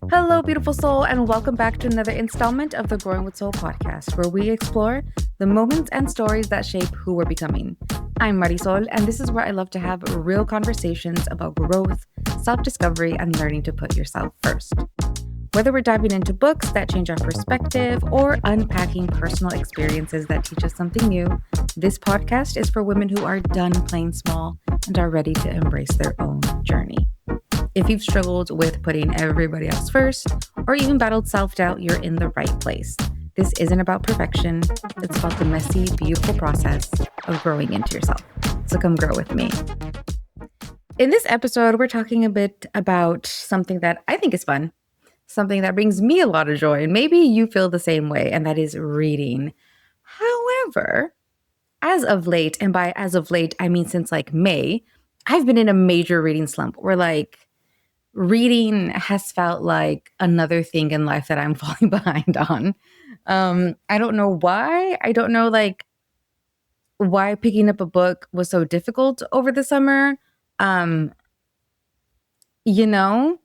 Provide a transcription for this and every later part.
Hello, beautiful soul, and welcome back to another installment of the Growing with Soul podcast, where we explore the moments and stories that shape who we're becoming. I'm Marisol, and this is where I love to have real conversations about growth, self-discovery, and learning to put yourself first. Whether we're diving into books that change our perspective or unpacking personal experiences that teach us something new, this podcast is for women who are done playing small and are ready to embrace their own journey. If you've struggled with putting everybody else first or even battled self-doubt, you're in the right place. This isn't about perfection. It's about the messy, beautiful process of growing into yourself. So come grow with me. In this episode, we're talking a bit about something that I think is fun, something that brings me a lot of joy, and maybe you feel the same way, and that is reading. However, as of late, and by as of late, I mean since like May, I've been in a major reading slump where reading has felt like another thing in life that I'm falling behind on. I don't know why. I don't know why picking up a book was so difficult over the summer. Um, you know,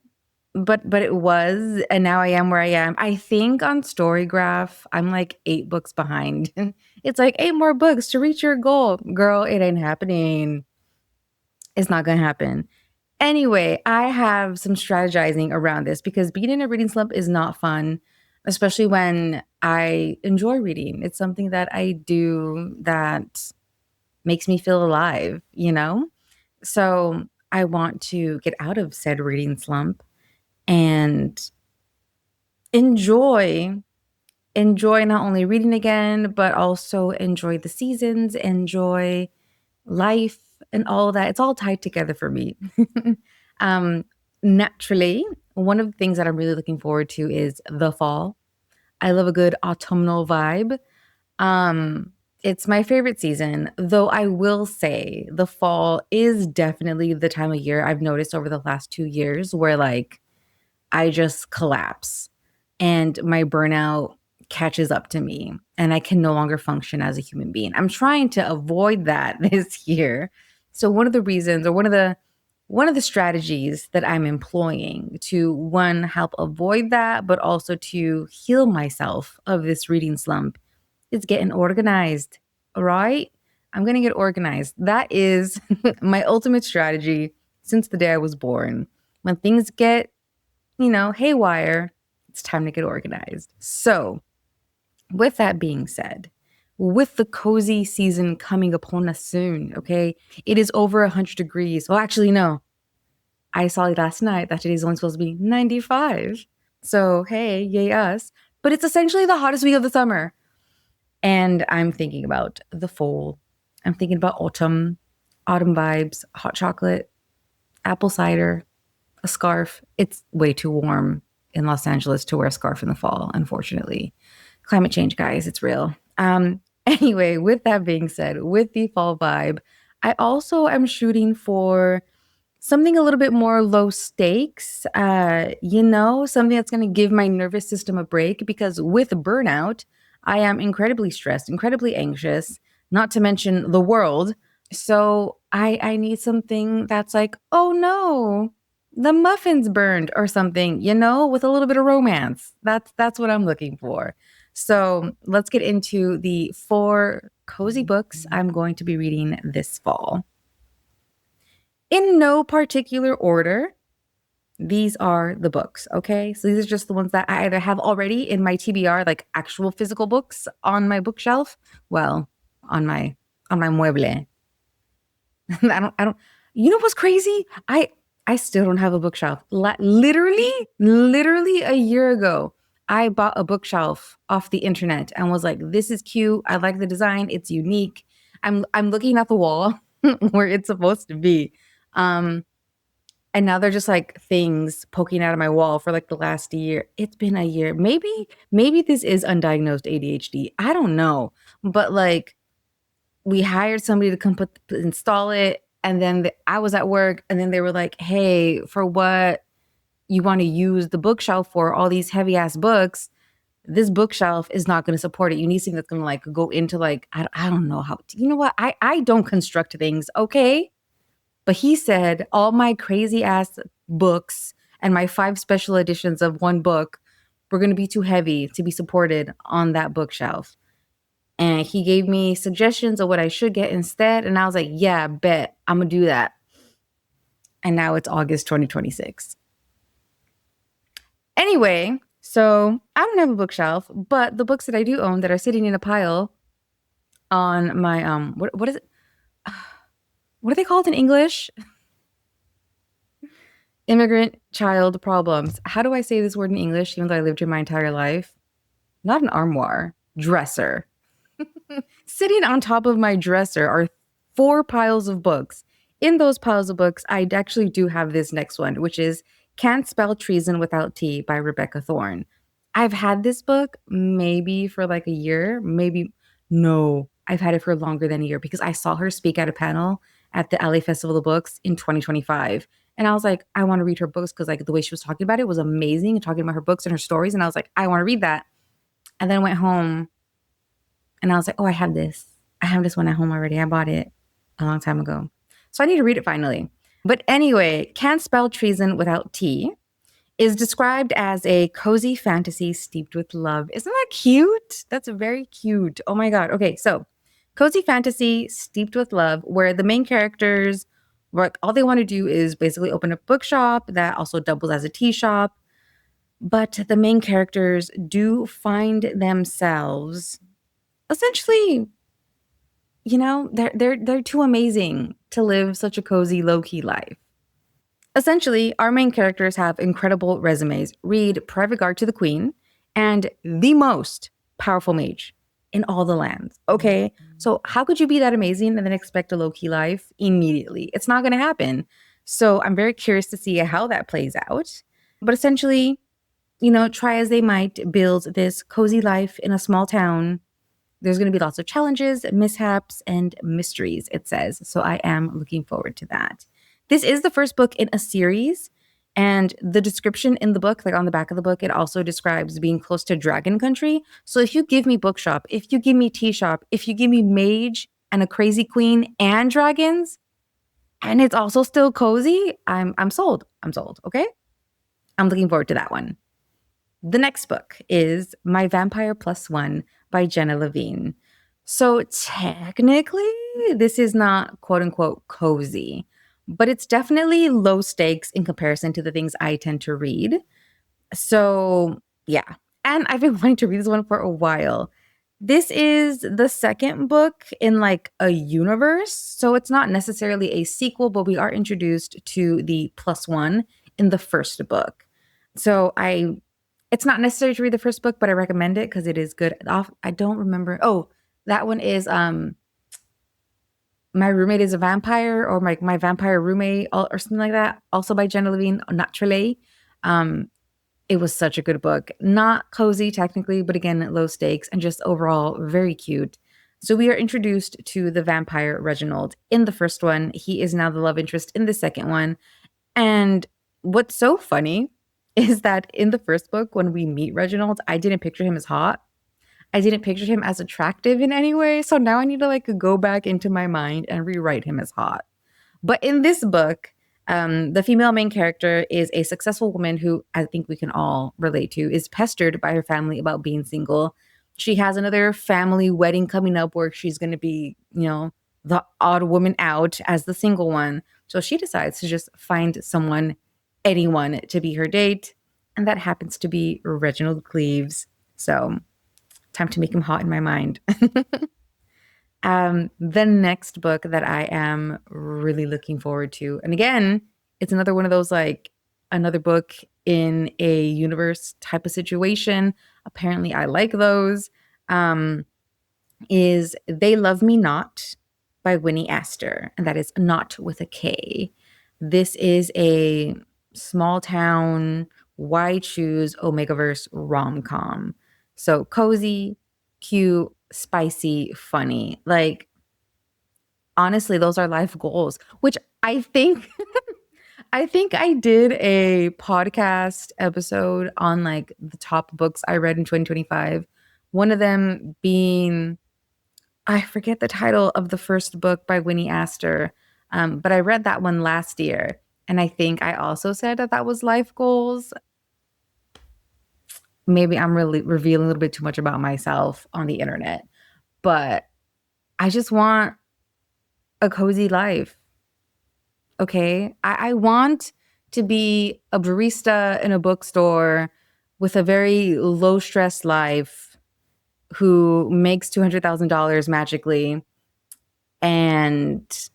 but it was, and now I am where I am. I think on Storygraph, I'm like 8 books behind. It's like 8 more books to reach your goal. Girl, it ain't happening. It's not gonna happen. Anyway, I have some strategizing around this because being in a reading slump is not fun, especially when I enjoy reading. It's something that I do that makes me feel alive, you know? So I want to get out of said reading slump and enjoy not only reading again, but also enjoy the seasons, enjoy life and all that. It's all tied together for me. um, Naturally, one of the things that I'm really looking forward to is the fall. I love a good autumnal vibe. It's my favorite season, though I will say the fall is definitely the time of year I've noticed over the last 2 years where I just collapse and my burnout catches up to me and I can no longer function as a human being. I'm trying to avoid that this year. So one of the reasons or one of the strategies that I'm employing to one help avoid that but also to heal myself of this reading slump is getting organized. All right? I'm going to get organized. That is my ultimate strategy since the day I was born. When things get haywire, it's time to get organized. So, with that being said, with the cozy season coming upon us soon, okay, it is over 100 degrees. Well, actually, no. I saw last night that today's only supposed to be 95. So, hey, yay us. But it's essentially the hottest week of the summer. And I'm thinking about the fall. I'm thinking about autumn vibes, hot chocolate, apple cider, a scarf. It's way too warm in Los Angeles to wear a scarf in the fall, unfortunately. Climate change, guys, it's real. Anyway, with that being said, with the fall vibe, I also am shooting for something a little bit more low stakes, something that's going to give my nervous system a break because with burnout, I am incredibly stressed, incredibly anxious, not to mention the world. So I need something that's like, oh no, the muffins burned or something, with a little bit of romance. That's what I'm looking for. So let's get into the 4 cozy books I'm going to be reading this fall. In no particular order, these are the books, okay? So these are just the ones that I either have already in my TBR, like actual physical books on my bookshelf, well, on my mueble. I don't, you know what's crazy? I still don't have a bookshelf. Literally a year ago, I bought a bookshelf off the internet and was like, this is cute. I like the design. It's unique. I'm looking at the wall where it's supposed to be. And now they're just like things poking out of my wall for like the last year. It's been a year. Maybe this is undiagnosed ADHD. I don't know. But we hired somebody to come install it. And then I was at work and then they were like, hey, for what you want to use the bookshelf for, all these heavy ass books, this bookshelf is not going to support it. You need something that's going to go into I don't know how, you know what? I don't construct things. Okay. But he said all my crazy ass books and my 5 special editions of one book were going to be too heavy to be supported on that bookshelf. And he gave me suggestions of what I should get instead. And I was like, yeah, bet I'm going to do that. And now it's August 2026. Anyway, so I don't have a bookshelf, but the books that I do own that are sitting in a pile on my what is it? What are they called in English? Immigrant child problems. How do I say this word in English even though I lived here my entire life? Not an armoire, dresser. Sitting on top of my dresser are 4 piles of books. In those piles of books, I actually do have this next one, which is Can't Spell Treason Without Tea by Rebecca Thorne. I've had this book maybe for like a year, maybe no, I've had it for longer than a year because I saw her speak at a panel at the LA Festival of Books in 2025. And I was like, I want to read her books because like the way she was talking about it was amazing, talking about her books and her stories. And I was like, I want to read that. And then I went home and I was like, oh, I have this. I have this one at home already. I bought it a long time ago. So I need to read it finally. But anyway, Can't Spell Treason Without Tea is described as a cozy fantasy steeped with love. Isn't that cute? That's very cute. Oh my God. Okay, so cozy fantasy steeped with love, where the main characters work, all they want to do is basically open a bookshop that also doubles as a tea shop. But the main characters do find themselves essentially, they're too amazing to live such a cozy, low-key life. Essentially, our main characters have incredible resumes. Read Private Guard to the Queen and the most powerful mage in all the lands. Okay, so how could you be that amazing and then expect a low-key life immediately? It's not going to happen. So I'm very curious to see how that plays out. But essentially, try as they might build this cozy life in a small town. There's going to be lots of challenges, mishaps, and mysteries, it says. So I am looking forward to that. This is the first book in a series. And the description in the book, like on the back of the book, it also describes being close to dragon country. So if you give me bookshop, if you give me tea shop, if you give me mage and a crazy queen and dragons, and it's also still cozy, I'm sold. I'm sold. Okay. I'm looking forward to that one. The next book is My Vampire Plus One by Jenna Levine. So technically, this is not quote unquote cozy, but it's definitely low stakes in comparison to the things I tend to read. So yeah. And I've been wanting to read this one for a while. This is the second book in like a universe. So it's not necessarily a sequel, but we are introduced to the plus one in the first book. So it's not necessary to read the first book, but I recommend it because it is good. I don't remember. Oh, that one is My Roommate is a Vampire, or my Vampire Roommate, or something like that. Also by Jenna Levine, not Trelay. It was such a good book. Not cozy technically, but again, low stakes and just overall very cute. So we are introduced to the vampire Reginald in the first one. He is now the love interest in the second one. And what's so funny is that in the first book, when we meet Reginald, I didn't picture him as hot. I didn't picture him as attractive in any way. So now I need to like go back into my mind and rewrite him as hot. But in this book, the female main character is a successful woman who I think we can all relate to, is pestered by her family about being single. She has another family wedding coming up where she's going to be, the odd woman out as the single one. So she decides to just find anyone to be her date. And that happens to be Reginald Cleves. So time to make him hot in my mind. The next book that I am really looking forward to, and again, it's another one of those like another book in a universe type of situation. Apparently, I like those. Is They Love Me Not by Winnie Aster, and that is not with a K. This is a small town, why choose Omegaverse rom-com. So cozy, cute, spicy, funny. Like, honestly, those are life goals, which I think I did a podcast episode on like the top books I read in 2025. One of them being, I forget the title of the first book by Winnie Aster, but I read that one last year. And I think I also said that was life goals. Maybe I'm really revealing a little bit too much about myself on the internet, but I just want a cozy life. Okay. I want to be a barista in a bookstore with a very low stress life who makes $200,000 magically and,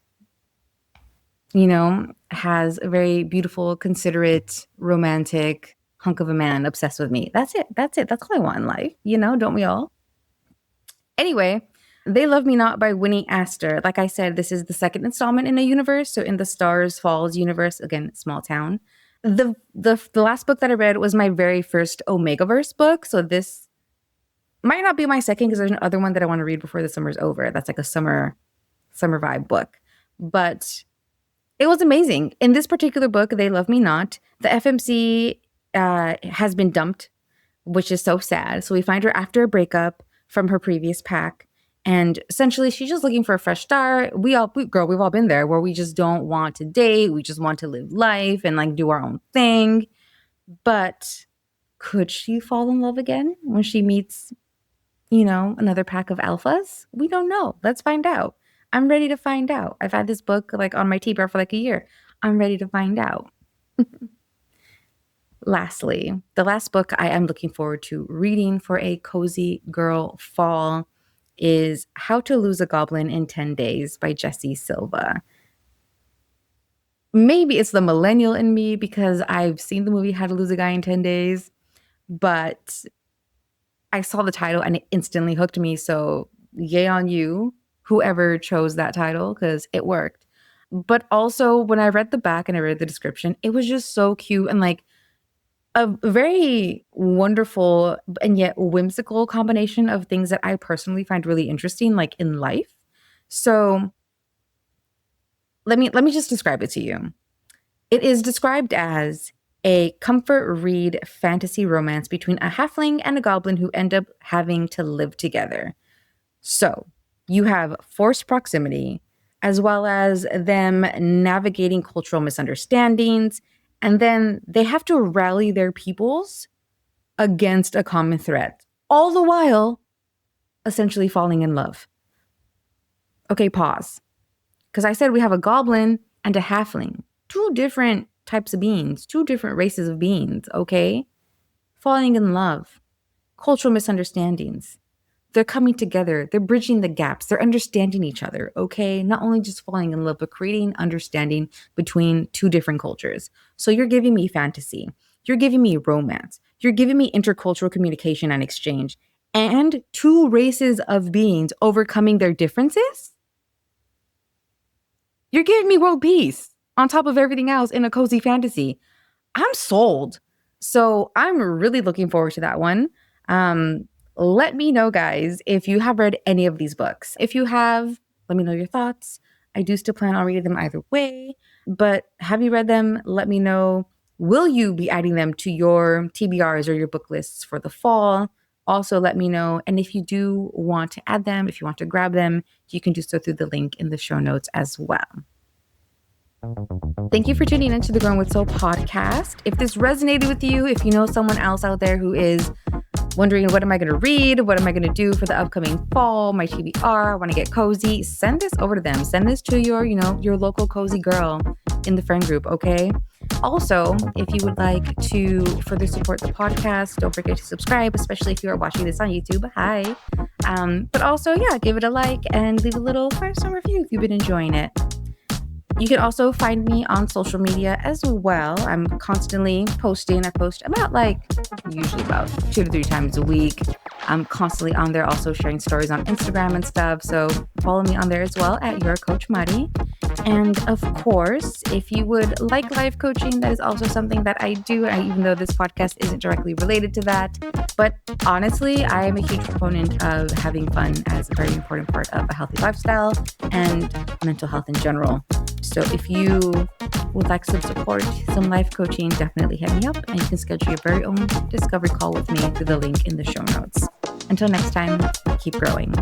has a very beautiful, considerate, romantic hunk of a man obsessed with me. That's it. That's it. That's all I want in life. Don't we all? Anyway, They Love Me Not by Winnie Aster. Like I said, this is the second installment in a universe. So in the Stars Falls universe, again, small town. The last book that I read was my very first Omegaverse book. So this might not be my second because there's another one that I want to read before the summer's over. That's like a summer vibe book. But it was amazing. In this particular book, They Love Me Not, the FMC has been dumped, which is so sad. So we find her after a breakup from her previous pack. And essentially, she's just looking for a fresh start. We've all been there where we just don't want to date. We just want to live life and like do our own thing. But could she fall in love again when she meets, another pack of alphas? We don't know. Let's find out. I'm ready to find out. I've had this book like on my TBR for like a year. I'm ready to find out. Lastly, the last book I am looking forward to reading for a cozy girl fall is How to Lose a Goblin in 10 Days by Jessie Sylva. Maybe it's the millennial in me because I've seen the movie How to Lose a Guy in 10 Days, but I saw the title and it instantly hooked me. So yay on you, whoever chose that title, because it worked. But also when I read the back and I read the description, it was just so cute and like a very wonderful and yet whimsical combination of things that I personally find really interesting, like in life. So let me just describe it to you. It is described as a comfort read fantasy romance between a halfling and a goblin who end up having to live together. So you have forced proximity, as well as them navigating cultural misunderstandings, and then they have to rally their peoples against a common threat, all the while essentially falling in love. Okay, pause. Because I said we have a goblin and a halfling, two different types of beings, two different races of beings, okay? Falling in love, cultural misunderstandings. They're coming together. They're bridging the gaps. They're understanding each other, okay? Not only just falling in love, but creating understanding between two different cultures. So you're giving me fantasy. You're giving me romance. You're giving me intercultural communication and exchange. And two races of beings overcoming their differences? You're giving me world peace on top of everything else in a cozy fantasy. I'm sold. So I'm really looking forward to that one. Let me know, guys, if you have read any of these books. If you have, let me know your thoughts. I do still plan on reading them either way, but have you read them? Let me know. Will you be adding them to your TBRs or your book lists for the fall? Also, let me know. And if you do want to add them, if you want to grab them, you can do so through the link in the show notes as well. Thank you for tuning into the Growing with Soul podcast. If this resonated with you, if you know someone else out there who is wondering, what am I going to read? What am I going to do for the upcoming fall? My TBR, I want to get cozy. Send this over to them. Send this to your local cozy girl in the friend group, okay? Also, if you would like to further support the podcast, don't forget to subscribe, especially if you are watching this on YouTube. Hi. But also, give it a like and leave a little 5-star review if you've been enjoying it. You can also find me on social media as well. I'm constantly posting. I post usually about 2 to 3 times a week. I'm constantly on there also sharing stories on Instagram and stuff. So follow me on there as well at Your Coach Mari. And of course, if you would like life coaching, that is also something that I do, even though this podcast isn't directly related to that. But honestly, I am a huge proponent of having fun as a very important part of a healthy lifestyle and mental health in general. So if you would like some support, some life coaching, definitely hit me up and you can schedule your very own discovery call with me through the link in the show notes. Until next time, keep growing.